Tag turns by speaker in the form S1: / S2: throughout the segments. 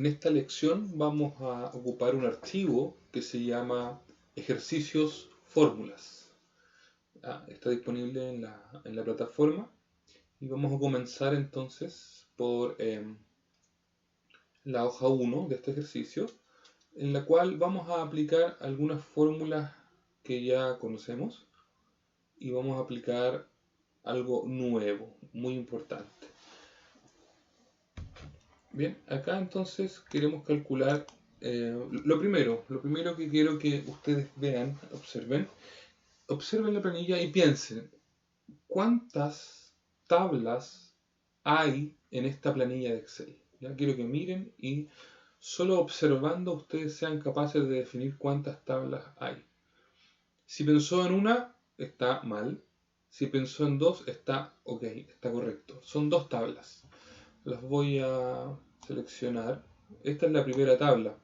S1: En esta lección vamos a ocupar un archivo que se llama ejercicios fórmulas. Está disponible en la plataforma y vamos a comenzar entonces por la hoja 1 de este ejercicio, en la cual vamos a aplicar algunas fórmulas que ya conocemos y vamos a aplicar algo nuevo, muy importante. Bien, acá entonces queremos calcular lo primero que quiero que ustedes vean, observen la planilla y piensen, ¿cuántas tablas hay en esta planilla de Excel? ¿Ya? Quiero que miren y solo observando ustedes sean capaces de definir cuántas tablas hay. Si pensó en una, está mal. Si pensó en dos, está ok, está correcto. Son dos tablas. Las voy a seleccionar. Esta es la primera tabla.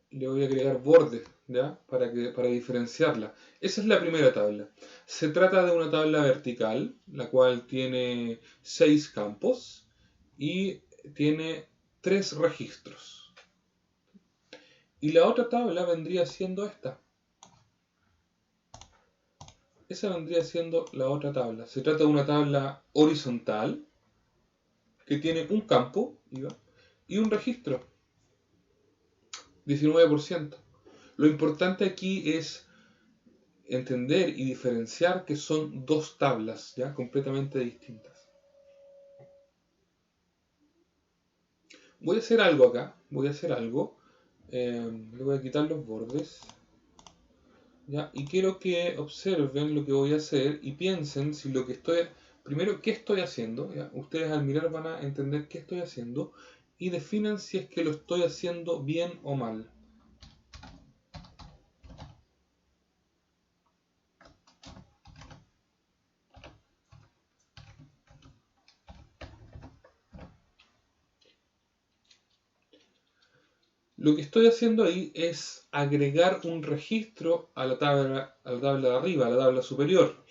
S1: Le voy a agregar bordes, ¿ya? Para diferenciarla. Esa es la primera tabla. Se trata de una tabla vertical, la cual tiene 6 campos y tiene 3 registros. Y la otra tabla vendría siendo esta. Esa vendría siendo la otra tabla. Se trata de una tabla horizontal que tiene un campo y un registro. 19%. Lo importante aquí es entender y diferenciar que son dos tablas ya completamente distintas. Voy a hacer algo acá. Le voy a quitar los bordes. ¿Ya? Y quiero que observen lo que voy a hacer y piensen si lo que estoy... Primero, ¿qué estoy haciendo? ¿Ya? Ustedes al mirar van a entender qué estoy haciendo y definan si es que lo estoy haciendo bien o mal. Lo que estoy haciendo ahí es agregar un registro a la tabla de arriba, a la tabla superior.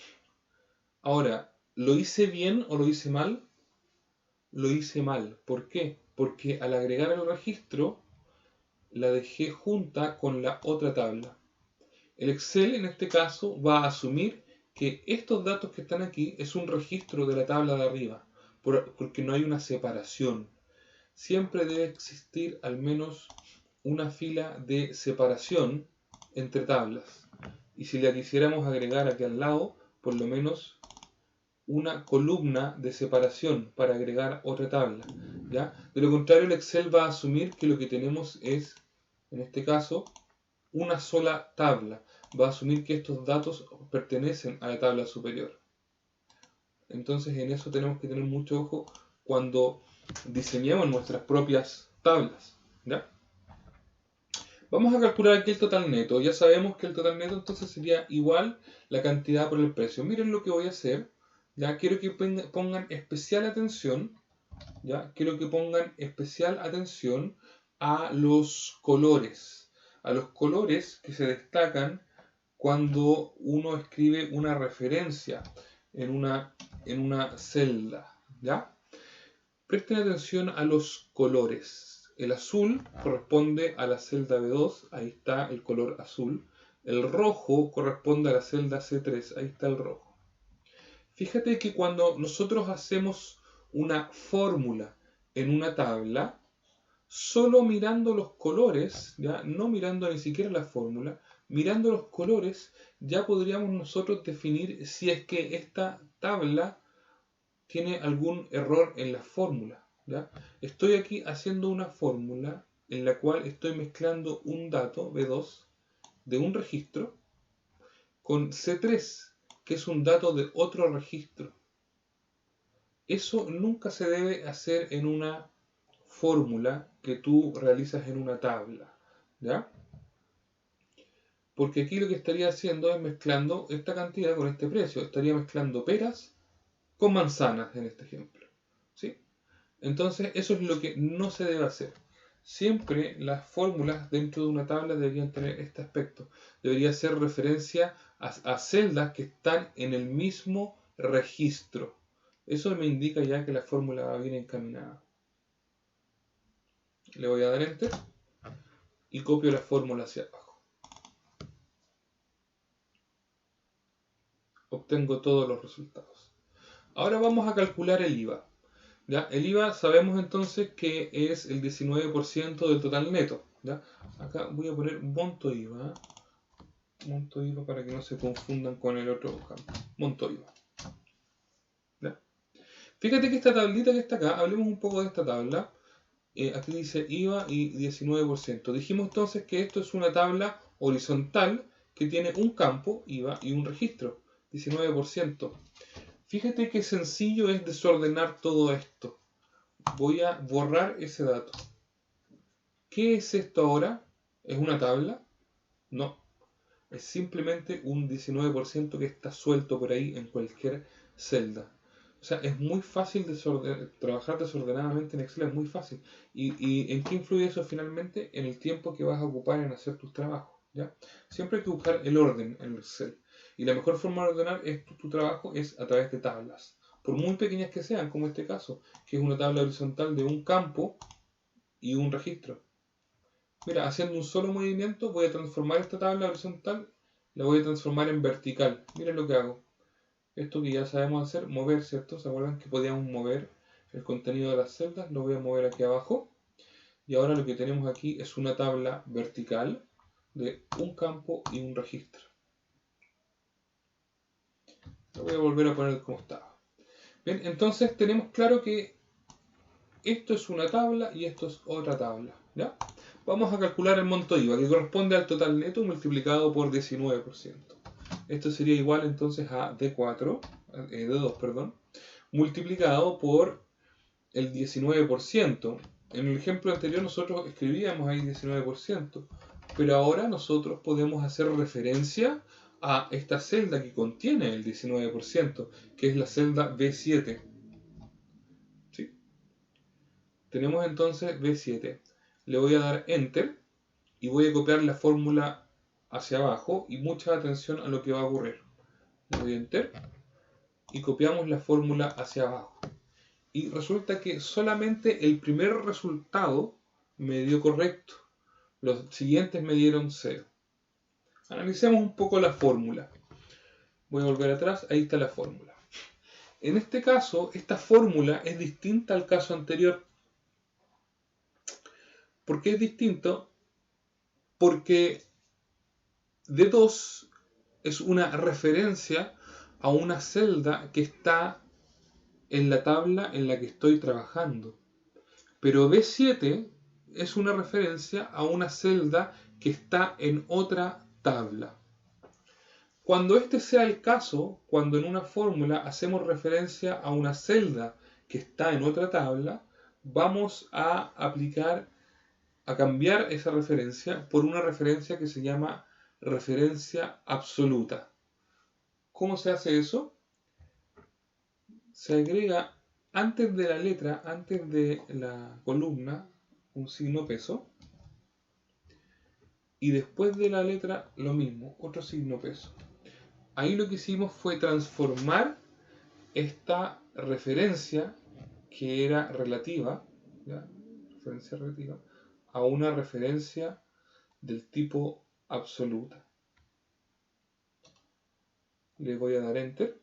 S1: Ahora, ¿lo hice bien o lo hice mal? Lo hice mal. ¿Por qué? Porque al agregar el registro, la dejé junta con la otra tabla. El Excel en este caso va a asumir que estos datos que están aquí es un registro de la tabla de arriba, porque no hay una separación. Siempre debe existir al menos una fila de separación entre tablas. Y si la quisiéramos agregar aquí al lado, por lo menos una columna de separación para agregar otra tabla. ¿Ya? De lo contrario, el Excel va a asumir que lo que tenemos es, en este caso, una sola tabla. Va a asumir que estos datos pertenecen a la tabla superior. Entonces en eso tenemos que tener mucho ojo cuando diseñemos nuestras propias tablas. ¿Ya? Vamos a calcular aquí el total neto. Ya sabemos que el total neto entonces sería igual la cantidad por el precio. Miren lo que voy a hacer. Ya quiero que pongan especial atención. Ya quiero que pongan especial atención a los colores. A los colores que se destacan cuando uno escribe una referencia en una celda. ¿Ya? Presten atención a los colores. El azul corresponde a la celda B2, ahí está el color azul. El rojo corresponde a la celda C3, ahí está el rojo. Fíjate que cuando nosotros hacemos una fórmula en una tabla, solo mirando los colores, ¿ya? No mirando ni siquiera la fórmula, mirando los colores ya podríamos nosotros definir si es que esta tabla tiene algún error en la fórmula. ¿Ya? Estoy aquí haciendo una fórmula en la cual estoy mezclando un dato B2 de un registro con C3, que es un dato de otro registro. Eso nunca se debe hacer en una fórmula que tú realizas en una tabla. ¿Ya? Porque aquí lo que estaría haciendo es mezclando esta cantidad con este precio. Estaría mezclando peras con manzanas en este ejemplo. ¿Sí? Entonces, eso es lo que no se debe hacer. Siempre las fórmulas dentro de una tabla deberían tener este aspecto. Debería hacer referencia a celdas que están en el mismo registro. Eso me indica ya que la fórmula va bien encaminada. Le voy a dar Enter y copio la fórmula hacia abajo. Obtengo todos los resultados. Ahora vamos a calcular el IVA. ¿Ya? El IVA sabemos entonces que es el 19% del total neto. ¿Ya? Acá voy a poner monto IVA. Monto IVA para que no se confundan con el otro campo. Monto IVA. ¿Ya? Fíjate que esta tablita que está acá, hablemos un poco de esta tabla. Aquí dice IVA y 19%. Dijimos entonces que esto es una tabla horizontal que tiene un campo, IVA, y un registro, 19%. Fíjate qué sencillo es desordenar todo esto. Voy a borrar ese dato. ¿Qué es esto ahora? ¿Es una tabla? No. Es simplemente un 19% que está suelto por ahí en cualquier celda. O sea, es muy fácil trabajar desordenadamente en Excel, es muy fácil. ¿Y en qué influye eso finalmente? En el tiempo que vas a ocupar en hacer tus trabajos. ¿Ya? Siempre hay que buscar el orden en Excel. Y la mejor forma de ordenar tu trabajo es a través de tablas. Por muy pequeñas que sean, como este caso, que es una tabla horizontal de un campo y un registro. Mira, haciendo un solo movimiento voy a transformar esta tabla horizontal, la voy a transformar en vertical. Miren lo que hago. Esto que ya sabemos hacer, mover, ¿cierto? ¿Se acuerdan que podíamos mover el contenido de las celdas? Lo voy a mover aquí abajo. Y ahora lo que tenemos aquí es una tabla vertical de un campo y un registro. Lo voy a volver a poner como estaba. Bien, entonces tenemos claro que esto es una tabla y esto es otra tabla. ¿Ya? Vamos a calcular el monto IVA, que corresponde al total neto multiplicado por 19%. Esto sería igual entonces a D2, perdón, multiplicado por el 19%. En el ejemplo anterior nosotros escribíamos ahí 19%, pero ahora nosotros podemos hacer referencia a esta celda que contiene el 19%, que es la celda B7. ¿Sí? Tenemos entonces B7. Le voy a dar Enter y voy a copiar la fórmula hacia abajo y mucha atención a lo que va a ocurrir. Le doy Enter y copiamos la fórmula hacia abajo. Y resulta que solamente el primer resultado me dio correcto. Los siguientes me dieron 0. Analicemos un poco la fórmula. Voy a volver atrás, ahí está la fórmula. En este caso, esta fórmula es distinta al caso anterior. ¿Por qué es distinto? Porque D2 es una referencia a una celda que está en la tabla en la que estoy trabajando. Pero B7 es una referencia a una celda que está en otra tabla. Cuando este sea el caso, cuando en una fórmula hacemos referencia a una celda que está en otra tabla, vamos a cambiar esa referencia por una referencia que se llama referencia absoluta. ¿Cómo se hace eso? Se agrega antes de la letra, antes de la columna, un signo peso. Y después de la letra, lo mismo, otro signo peso. Ahí lo que hicimos fue transformar esta referencia, que era relativa, ¿ya? Referencia relativa, a una referencia del tipo absoluta. Le voy a dar Enter.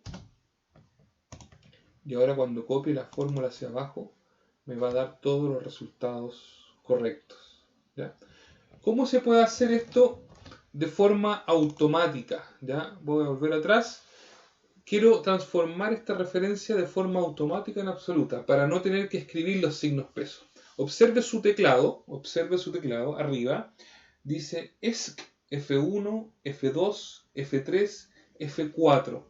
S1: Y ahora cuando copie la fórmula hacia abajo, me va a dar todos los resultados correctos. ¿Ya? ¿Cómo se puede hacer esto de forma automática? ¿Ya? Voy a volver atrás. Quiero transformar esta referencia de forma automática en absoluta para no tener que escribir los signos peso. Observe su teclado arriba. Dice ESC F1, F2, F3, F4.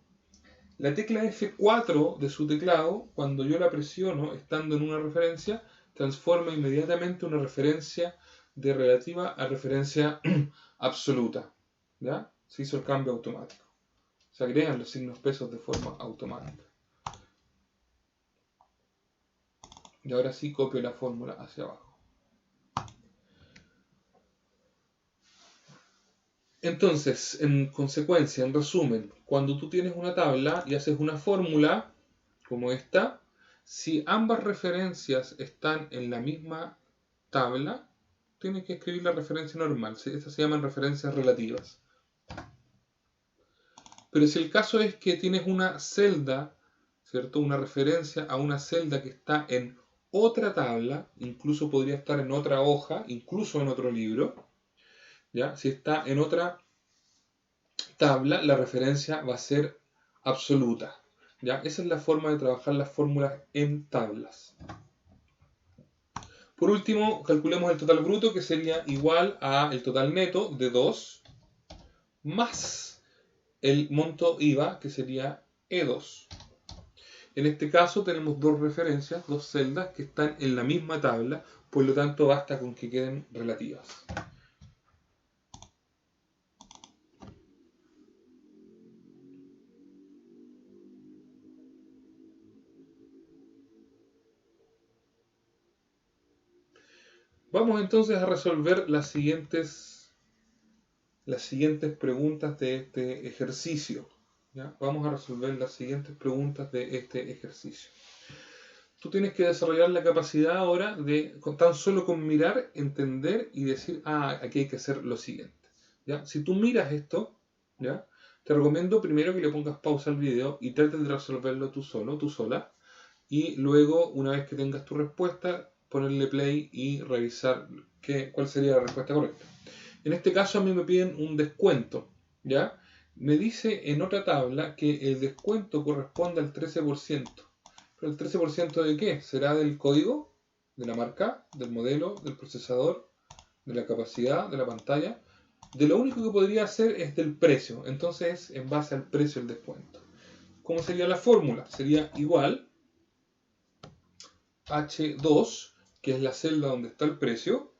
S1: La tecla F4 de su teclado, cuando yo la presiono estando en una referencia, transforma inmediatamente una referencia de relativa a referencia absoluta. ¿Ya? Se hizo el cambio automático. Se agregan los signos pesos de forma automática. Y ahora sí copio la fórmula hacia abajo. Entonces, en consecuencia, en resumen, cuando tú tienes una tabla y haces una fórmula, como esta, si ambas referencias están en la misma tabla, tienes que escribir la referencia normal. Estas se llaman referencias relativas. Pero si el caso es que tienes una celda, ¿cierto? Una referencia a una celda que está en otra tabla, incluso podría estar en otra hoja, incluso en otro libro, ¿ya? Si está en otra tabla, la referencia va a ser absoluta, ¿ya? Esa es la forma de trabajar las fórmulas en tablas. Por último, calculemos el total bruto, que sería igual al total neto de 2 más el monto IVA, que sería E2. En este caso tenemos dos referencias, dos celdas que están en la misma tabla, por lo tanto basta con que queden relativas. Vamos entonces a resolver las siguientes preguntas de este ejercicio. ¿Ya? Vamos a resolver las siguientes preguntas de este ejercicio. Tú tienes que desarrollar la capacidad ahora de, tan solo con mirar, entender y decir, aquí hay que hacer lo siguiente. ¿Ya? Si tú miras esto, ¿ya? Te recomiendo primero que le pongas pausa al video y trates de resolverlo tú solo, tú sola. Y luego, una vez que tengas tu respuesta, ponerle play y revisar cuál sería la respuesta correcta. En este caso a mí me piden un descuento, ¿ya? Me dice en otra tabla que el descuento corresponde al 13%. ¿Pero el 13% de qué? ¿Será del código? ¿De la marca? ¿Del modelo? ¿Del procesador? ¿De la capacidad? ¿De la pantalla? De lo único que podría hacer es del precio. Entonces, en base al precio el descuento. ¿Cómo sería la fórmula? Sería igual H2, que es la celda donde está el precio,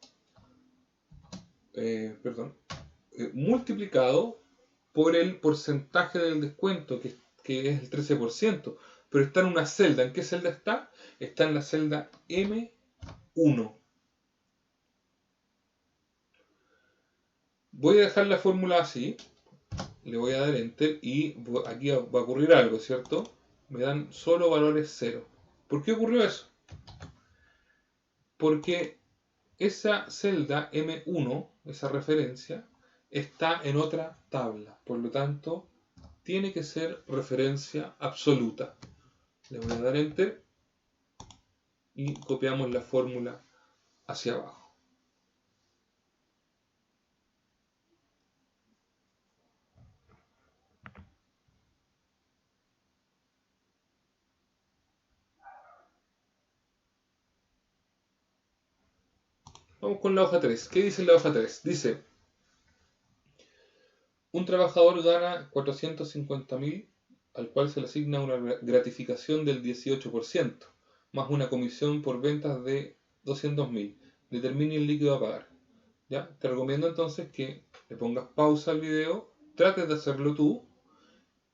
S1: multiplicado por el porcentaje del descuento, que es el 13%, pero está en una celda. ¿En qué celda está? Está en la celda M1. Voy a dejar la fórmula así, le voy a dar Enter y aquí va a ocurrir algo, ¿cierto? Me dan solo valores 0. ¿Por qué ocurrió eso? Porque esa celda M1, esa referencia, está en otra tabla. Por lo tanto, tiene que ser referencia absoluta. Le voy a dar Enter y copiamos la fórmula hacia abajo. Vamos con la hoja 3. ¿Qué dice la hoja 3? Dice, un trabajador gana 450.000, al cual se le asigna una gratificación del 18%, más una comisión por ventas de 200.000. Determine el líquido a pagar. ¿Ya? Te recomiendo entonces que le pongas pausa al video, trates de hacerlo tú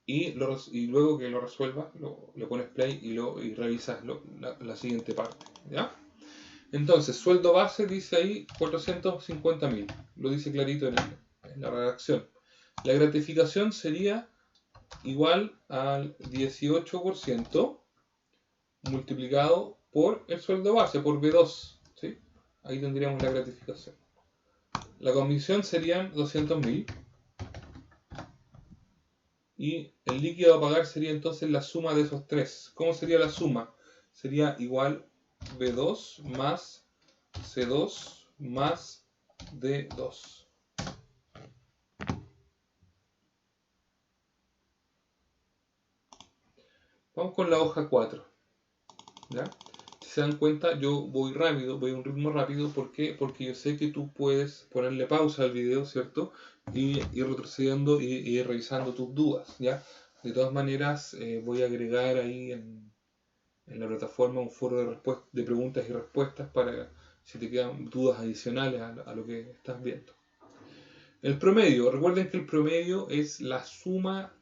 S1: y luego que lo resuelvas, le pones play y revisas la siguiente parte. ¿Ya? Entonces, sueldo base dice ahí 450.000. Lo dice clarito en la redacción. La gratificación sería igual al 18% multiplicado por el sueldo base, por B2. ¿Sí? Ahí tendríamos la gratificación. La comisión serían 200.000. Y el líquido a pagar sería entonces la suma de esos tres. ¿Cómo sería la suma? Sería igual B2 más C2 más D2. Vamos con la hoja 4. ¿Ya? Si se dan cuenta, yo voy rápido, voy a un ritmo rápido. ¿Por qué? Porque yo sé que tú puedes ponerle pausa al video, ¿cierto? Y ir retrocediendo y ir revisando tus dudas, ¿ya? De todas maneras, voy a agregar ahí en la plataforma un foro de preguntas y respuestas para si te quedan dudas adicionales a lo que estás viendo. El promedio, recuerden que el promedio es la suma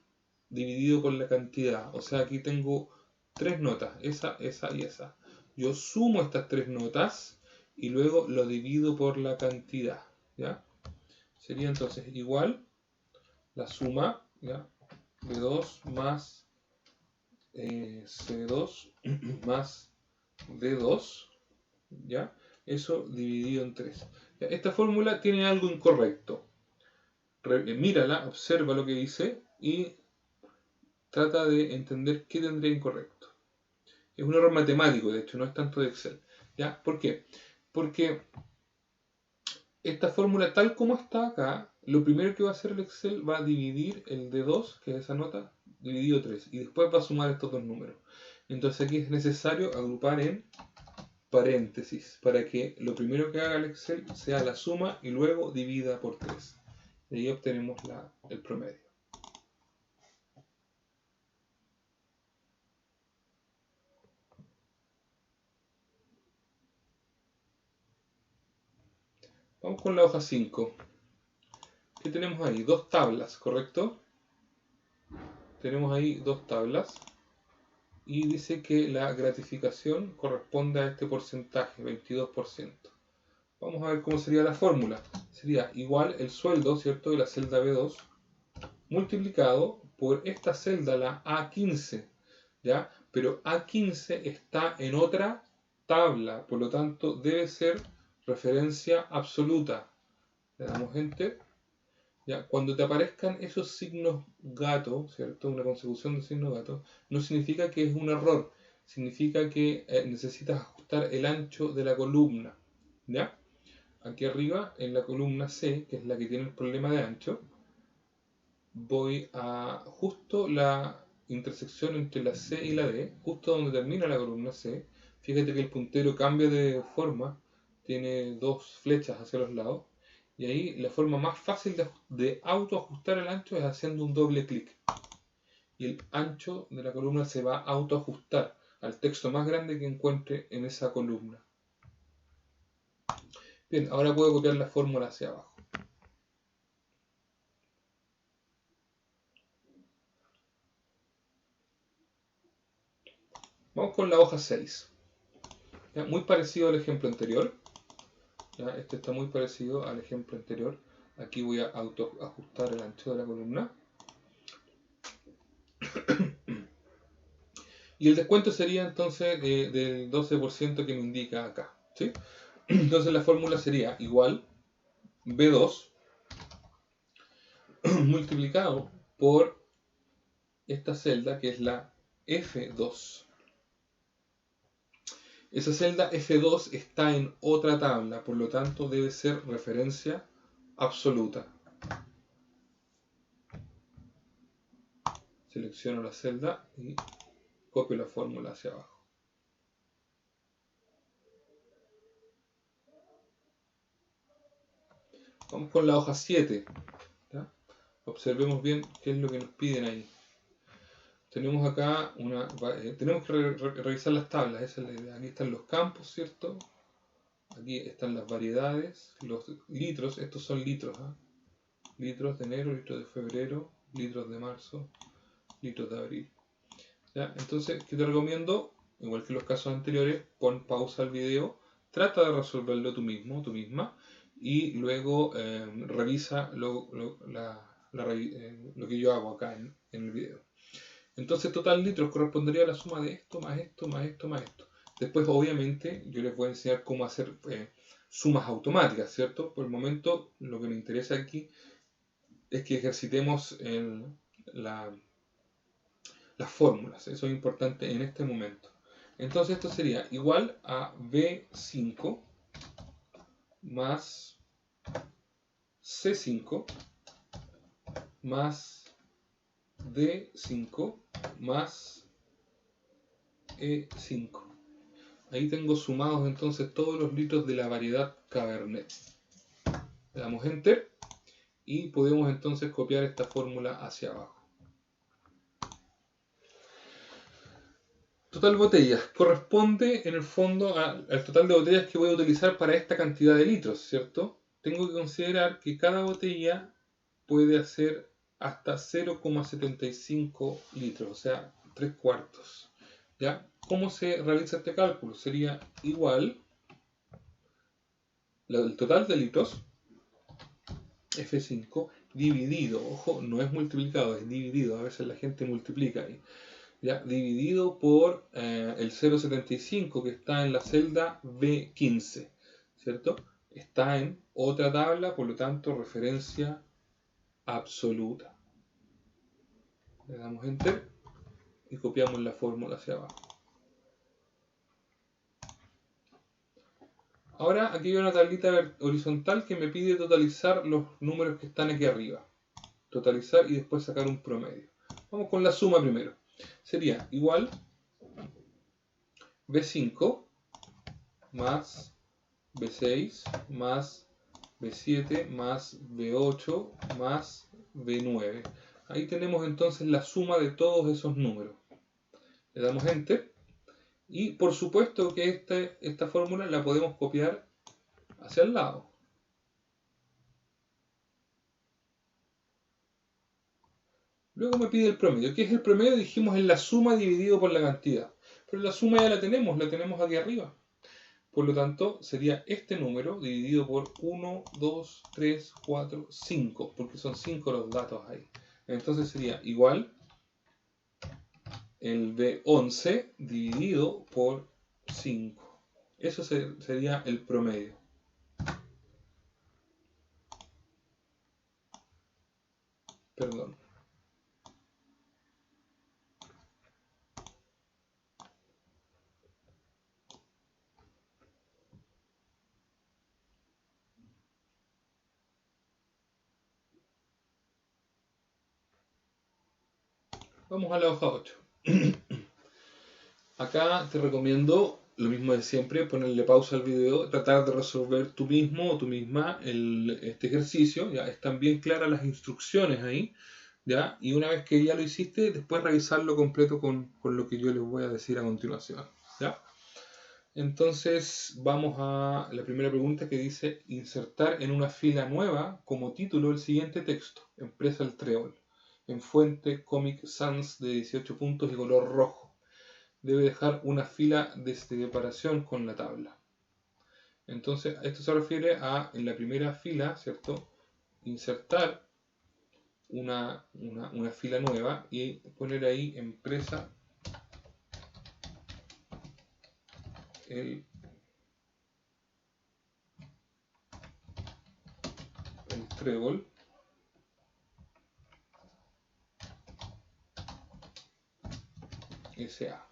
S1: dividido por la cantidad. O sea, aquí tengo tres notas, esa y esa. Yo sumo estas tres notas y luego lo divido por la cantidad. ¿Ya? Sería entonces igual la suma, ¿ya?, de 2 más C2 más D2, ¿ya? Eso dividido en 3. Esta fórmula tiene algo incorrecto. Mírala, observa lo que dice y trata de entender qué tendría incorrecto. Es un error matemático, de hecho, no es tanto de Excel. ¿Ya? ¿Por qué? Porque esta fórmula, tal como está acá, lo primero que va a hacer el Excel va a dividir el D2, que es esa nota, dividido 3, y después va a sumar estos dos números. Entonces aquí es necesario agrupar en paréntesis para que lo primero que haga el Excel sea la suma y luego divida por 3. Y ahí obtenemos el promedio. Vamos con la hoja 5. ¿Qué tenemos ahí? Dos tablas, ¿correcto? Tenemos ahí dos tablas. Y dice que la gratificación corresponde a este porcentaje, 22%. Vamos a ver cómo sería la fórmula. Sería igual el sueldo, ¿cierto?, de la celda B2 multiplicado por esta celda, la A15, ¿ya? Pero A15 está en otra tabla, por lo tanto debe ser referencia absoluta. Le damos Enter. ¿Ya? Cuando te aparezcan esos signos gato, ¿cierto? Una consecución de signos gato, no significa que es un error, significa que necesitas ajustar el ancho de la columna. ¿Ya? Aquí arriba, en la columna C, que es la que tiene el problema de ancho, voy a justo la intersección entre la C y la D, justo donde termina la columna C. Fíjate que el puntero cambia de forma, tiene dos flechas hacia los lados. Y ahí la forma más fácil de autoajustar el ancho es haciendo un doble clic. Y el ancho de la columna se va a autoajustar al texto más grande que encuentre en esa columna. Bien, ahora puedo copiar la fórmula hacia abajo. Vamos con la hoja 6. ¿Ya? Muy parecido al ejemplo anterior. ¿Ya? Este está muy parecido al ejemplo anterior. Aquí voy a autoajustar el ancho de la columna. Y el descuento sería entonces del 12% que me indica acá. ¿Sí? Entonces la fórmula sería igual B2 multiplicado por esta celda que es la F2. Esa celda F2 está en otra tabla, por lo tanto debe ser referencia absoluta. Selecciono la celda y copio la fórmula hacia abajo. Vamos con la hoja 7. ¿Ya? Observemos bien qué es lo que nos piden ahí. Tenemos acá tenemos que revisar las tablas, esa es la idea. Aquí están los campos, ¿cierto? Aquí están las variedades, los litros, estos son litros, ¿eh? Litros de enero, litros de febrero, litros de marzo, litros de abril. ¿Ya? Entonces, ¿qué te recomiendo? Igual que en los casos anteriores, pon pausa al video, trata de resolverlo tú mismo, tú misma, y luego revisa lo que yo hago acá en el video. Entonces, total litros correspondería a la suma de esto, más esto, más esto, más esto. Después, obviamente, yo les voy a enseñar cómo hacer sumas automáticas, ¿cierto? Por el momento, lo que me interesa aquí es que ejercitemos las fórmulas. Eso es importante en este momento. Entonces, esto sería igual a B5 más C5 más D5 más E5. Ahí tengo sumados entonces todos los litros de la variedad Cabernet. Le damos Enter y podemos entonces copiar esta fórmula hacia abajo. Total botellas corresponde en el fondo al total de botellas que voy a utilizar para esta cantidad de litros, ¿cierto? Tengo que considerar que cada botella puede hacer hasta 0,75 litros, o sea, 3 cuartos. ¿Ya? ¿Cómo se realiza este cálculo? Sería igual el total de litros, F5, dividido, ojo, no es multiplicado, es dividido, a veces la gente multiplica ahí. ¿ya? Dividido por el 0,75 que está en la celda B15, ¿cierto? Está en otra tabla, por lo tanto, referencia absoluta. Le damos Enter y copiamos la fórmula hacia abajo. Ahora aquí hay una tablita horizontal que me pide totalizar los números que están aquí arriba. Totalizar y después sacar un promedio. Vamos con la suma primero. Sería igual B5 más B6 más B7 más B8 más B9. Ahí tenemos entonces la suma de todos esos números. Le damos Enter. Y por supuesto que esta fórmula la podemos copiar hacia el lado. Luego me pide el promedio. ¿Qué es el promedio? Dijimos es la suma dividido por la cantidad. Pero la suma ya la tenemos aquí arriba. Por lo tanto, sería este número dividido por 1, 2, 3, 4, 5, porque son 5 los datos ahí. Entonces sería igual el B11 dividido por 5. Eso sería el promedio. Perdón. Vamos a la hoja 8. Acá te recomiendo lo mismo de siempre, ponerle pausa al video, tratar de resolver tú mismo o tú misma este ejercicio. Ya están bien claras las instrucciones ahí, ¿ya? Y una vez que ya lo hiciste, después revisarlo completo con lo que yo les voy a decir a continuación, ¿ya? Entonces vamos a la primera pregunta que dice insertar en una fila nueva como título el siguiente texto: Empresa El Trébol, en fuente Comic Sans de 18 puntos y color rojo. Debe dejar una fila de separación con la tabla. Entonces, esto se refiere a, en la primera fila, ¿cierto? Insertar una fila nueva y poner ahí empresa el Trébol SA.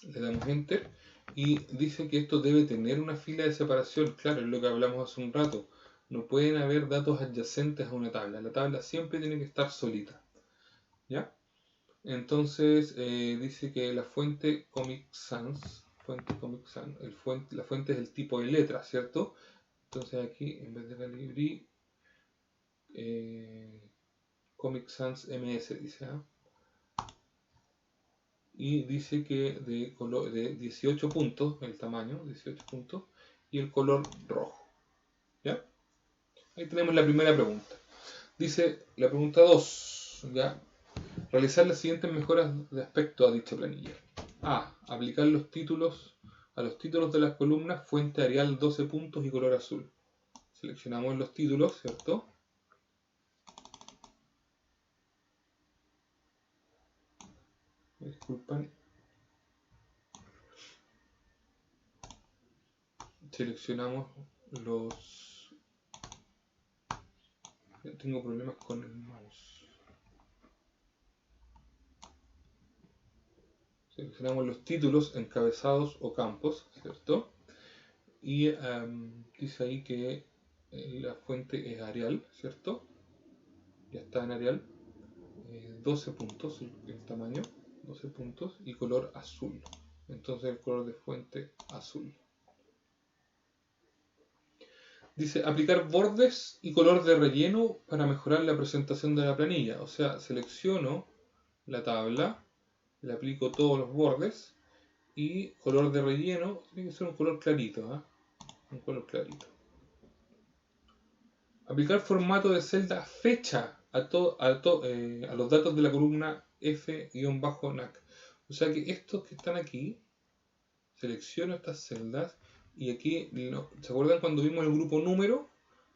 S1: Le damos Enter y dice que esto debe tener una fila de separación. Claro, es lo que hablamos hace un rato. No pueden haber datos adyacentes a una tabla. La tabla siempre tiene que estar solita. ¿Ya? Entonces dice que la fuente Comic Sans, la fuente es el tipo de letra, ¿cierto? Entonces aquí en vez de Calibri, Comic Sans MS dice, ¿eh? Y dice que de 18 puntos, el tamaño, 18 puntos, y el color rojo. ¿Ya? Ahí tenemos la primera pregunta. Dice la pregunta 2, ¿ya? Realizar las siguientes mejoras de aspecto a dicha planilla. A. Aplicar los títulos a los títulos de las columnas fuente Arial 12 puntos y color azul. Seleccionamos los títulos, ¿cierto? Disculpen. Seleccionamos los... Tengo problemas con el mouse. Seleccionamos los títulos, encabezados o campos, ¿cierto? Y dice ahí que la fuente es Arial, ¿cierto? Ya está en Arial. 12 puntos el tamaño, 12 puntos y color azul. Entonces el color de fuente azul. Dice aplicar bordes y color de relleno para mejorar la presentación de la planilla. O sea, selecciono la tabla, le aplico todos los bordes y color de relleno tiene que ser un color clarito, ¿eh? Un color clarito. Aplicar formato de celda fecha a los datos de la columna F-NAC. O sea que estos que están aquí, selecciono estas celdas y aquí, ¿se acuerdan cuando vimos el grupo número?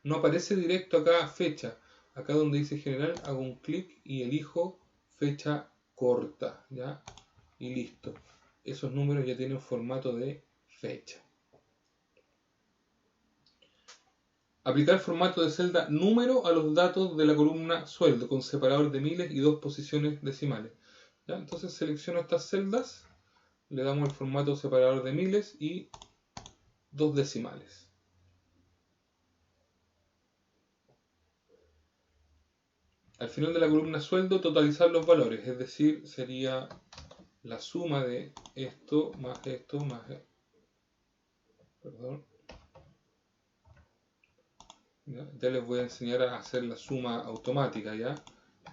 S1: No aparece directo acá fecha. Acá donde dice general hago un clic y elijo fecha corta, ¿ya? Y listo. Esos números ya tienen formato de fecha. Aplicar formato de celda número a los datos de la columna sueldo con separador de miles y 2 posiciones decimales. ¿Ya? Entonces selecciono estas celdas, le damos el formato separador de miles y 2 decimales. Al final de la columna sueldo, totalizar los valores, es decir, sería la suma de esto más esto más... Perdón. Ya les voy a enseñar a hacer la suma automática, ¿ya?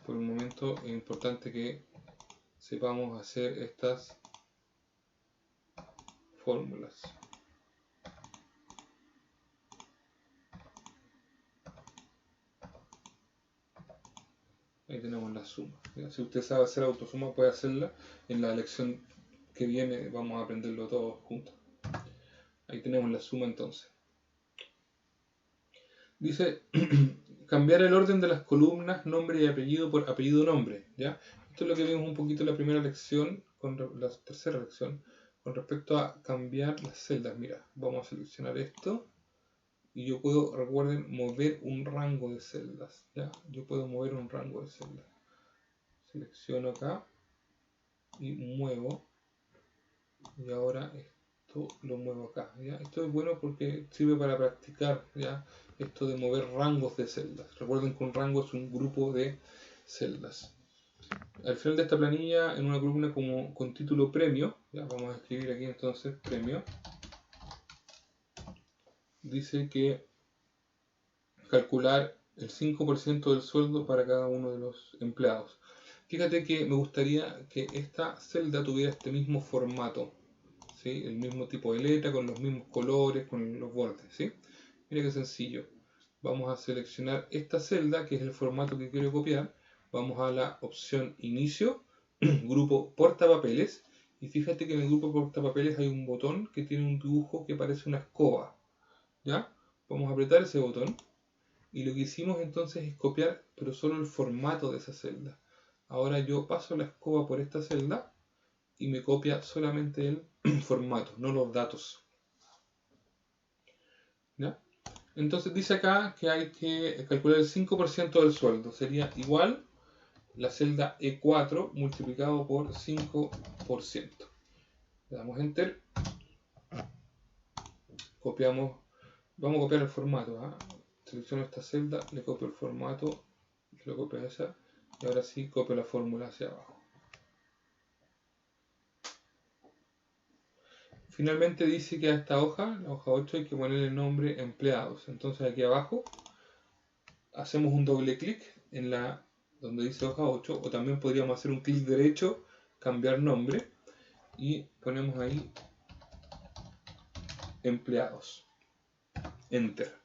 S1: Por el momento es importante que sepamos hacer estas fórmulas. Ahí tenemos la suma. ¿Ya? Si usted sabe hacer autosuma, puede hacerla. En la lección que viene vamos a aprenderlo todos juntos. Ahí tenemos la suma entonces. Dice, cambiar el orden de las columnas, nombre y apellido por apellido-nombre. ¿Ya? Esto es lo que vimos un poquito en la primera lección, la tercera lección, con respecto a cambiar las celdas. Mira, vamos a seleccionar esto. Y yo puedo, recuerden, mover un rango de celdas. ¿Ya? Yo puedo mover un rango de celdas. Selecciono acá y muevo. Y ahora esto lo muevo acá. ¿Ya? Esto es bueno porque sirve para practicar, ¿ya? Esto de mover rangos de celdas. Recuerden que un rango es un grupo de celdas. Al final de esta planilla, en una columna como con título premio, ¿ya? Vamos a escribir aquí entonces premio. Dice que calcular el 5% del sueldo para cada uno de los empleados. Fíjate que me gustaría que esta celda tuviera este mismo formato, ¿sí? El mismo tipo de letra, con los mismos colores, con los bordes, ¿sí? Mira qué sencillo. Vamos a seleccionar esta celda, que es el formato que quiero copiar. Vamos a la opción inicio, grupo portapapeles, y fíjate que en el grupo portapapeles hay un botón que tiene un dibujo que parece una escoba, ¿ya? Vamos a apretar ese botón. Y lo que hicimos entonces es copiar, pero solo el formato de esa celda. Ahora yo paso la escoba por esta celda y me copia solamente el formato, no los datos. ¿Ya? Entonces dice acá que hay que calcular el 5% del sueldo. Sería igual la celda E4 multiplicado por 5%. Le damos Enter. Copiamos. Vamos a copiar el formato. Selecciono esta celda, le copio el formato, le copio esa. Y ahora sí copio la fórmula hacia abajo. Finalmente dice que a esta hoja, la hoja 8, hay que ponerle el nombre empleados. Entonces aquí abajo hacemos un doble clic en la donde dice hoja 8, o también podríamos hacer un clic derecho, cambiar nombre y ponemos ahí empleados. Enter.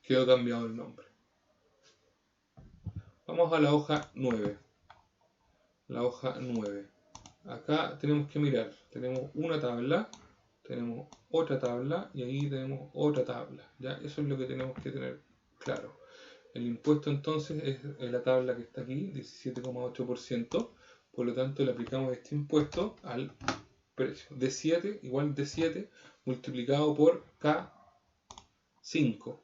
S1: Quedó cambiado el nombre. Vamos a la hoja 9. La hoja 9. Acá tenemos que mirar. Tenemos una tabla, tenemos otra tabla y ahí tenemos otra tabla. ¿Ya? Eso es lo que tenemos que tener claro. El impuesto entonces es la tabla que está aquí, 17,8%. Por lo tanto, le aplicamos este impuesto al precio. D7 igual D7 multiplicado por K5.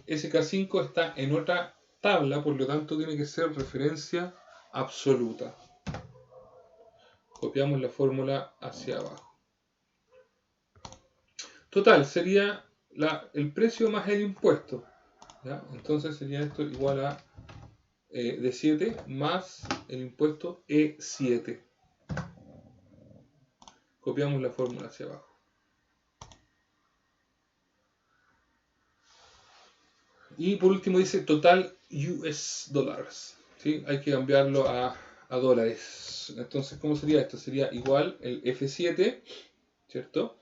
S1: Ese K5 está en otra tabla, por lo tanto tiene que ser referencia absoluta. Copiamos la fórmula hacia abajo. Total, sería el precio más el impuesto. ¿Ya? Entonces sería esto igual a D7 más el impuesto E7. Copiamos la fórmula hacia abajo. Y por último dice total US dollars. ¿Sí? Hay que cambiarlo a dólares. Entonces, ¿cómo sería esto? Sería igual el F7, ¿cierto?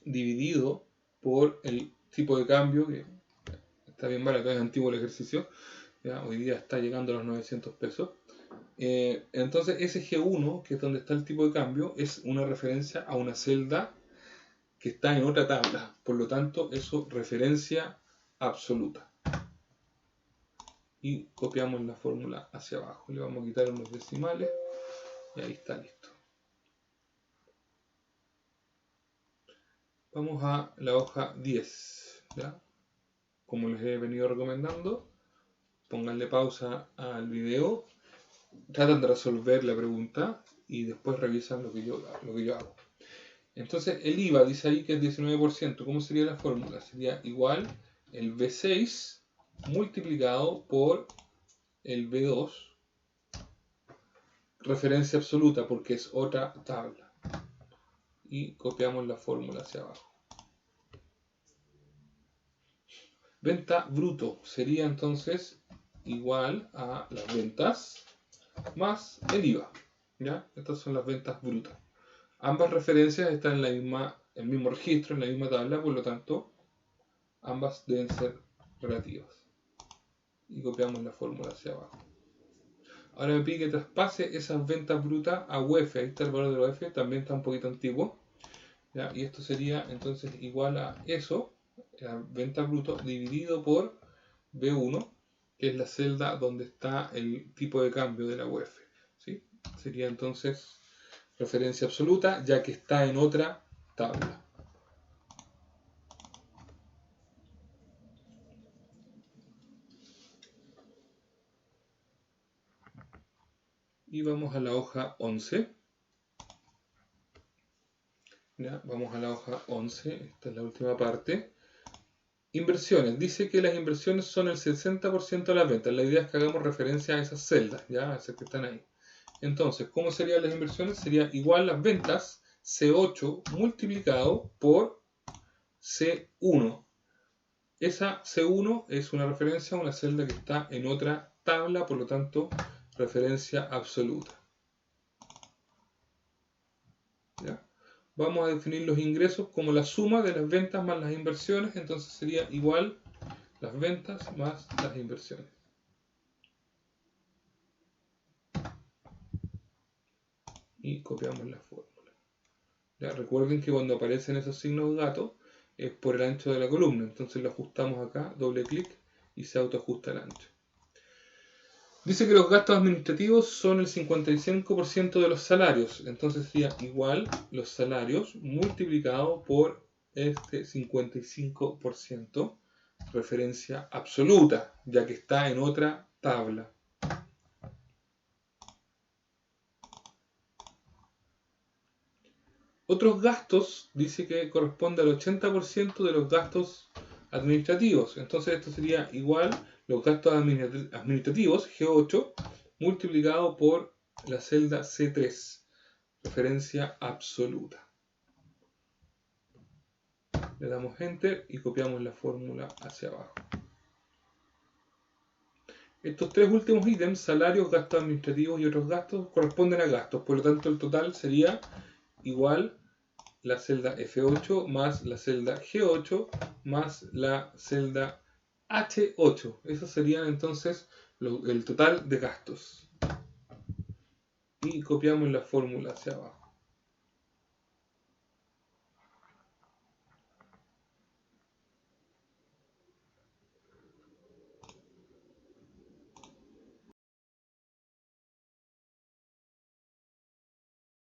S1: Dividido por el tipo de cambio, que está bien barato, es antiguo el ejercicio. ¿Ya? Hoy día está llegando a los 900 pesos. Entonces ese G1, que es donde está el tipo de cambio, es una referencia a una celda que está en otra tabla. Por lo tanto, eso referencia absoluta. y copiamos la fórmula hacia abajo. Le vamos a quitar unos decimales y ahí está listo. Vamos a la hoja 10, ¿ya? Como les he venido recomendando, pónganle pausa al video, tratan de resolver la pregunta y después revisan lo que yo hago. Entonces el IVA dice ahí que es 19%. ¿Cómo sería la fórmula? Sería igual el B6 multiplicado por el B2, referencia absoluta porque es otra tabla. Y copiamos la fórmula hacia abajo. Venta bruto sería entonces igual a las ventas más el IVA. ¿Ya? Estas son las ventas brutas. Ambas referencias están en el mismo registro, en la misma tabla, por lo tanto, ambas deben ser relativas. Y copiamos la fórmula hacia abajo. Ahora me pide que traspase esas ventas brutas a UF. Ahí está el valor de la UF, también está un poquito antiguo. ¿Ya? Y esto sería entonces igual a eso, la venta bruto dividido por B1, que es la celda donde está el tipo de cambio de la UF. ¿Sí? Sería entonces referencia absoluta, ya que está en otra tabla. Y vamos a la hoja 11. ¿Ya? Vamos a la hoja 11, esta es la última parte. Inversiones. Dice que las inversiones son el 60% de las ventas. La idea es que hagamos referencia a esas celdas, ¿ya? A esas que están ahí. Entonces, ¿cómo serían las inversiones? Sería igual las ventas, C8 multiplicado por C1. Esa C1 es una referencia a una celda que está en otra tabla, por lo tanto, referencia absoluta. ¿Ya? Vamos a definir los ingresos como la suma de las ventas más las inversiones, entonces sería igual las ventas más las inversiones. Y copiamos la fórmula. ¿Ya? Recuerden que cuando aparecen esos signos gato es por el ancho de la columna, entonces lo ajustamos acá, doble clic y se autoajusta el ancho. Dice que los gastos administrativos son el 55% de los salarios, entonces sería igual los salarios multiplicado por este 55%, referencia absoluta, ya que está en otra tabla. Otros gastos dice que corresponde al 80% de los gastos administrativos, entonces esto sería igual los gastos administrativos, G8, multiplicado por la celda C3, referencia absoluta. Le damos Enter y copiamos la fórmula hacia abajo. Estos tres últimos ítems, salarios, gastos administrativos y otros gastos, corresponden a gastos, por lo tanto el total sería igual la celda F8 más la celda G8 más la celda H8. Esos serían entonces el total de gastos. Y copiamos la fórmula hacia abajo.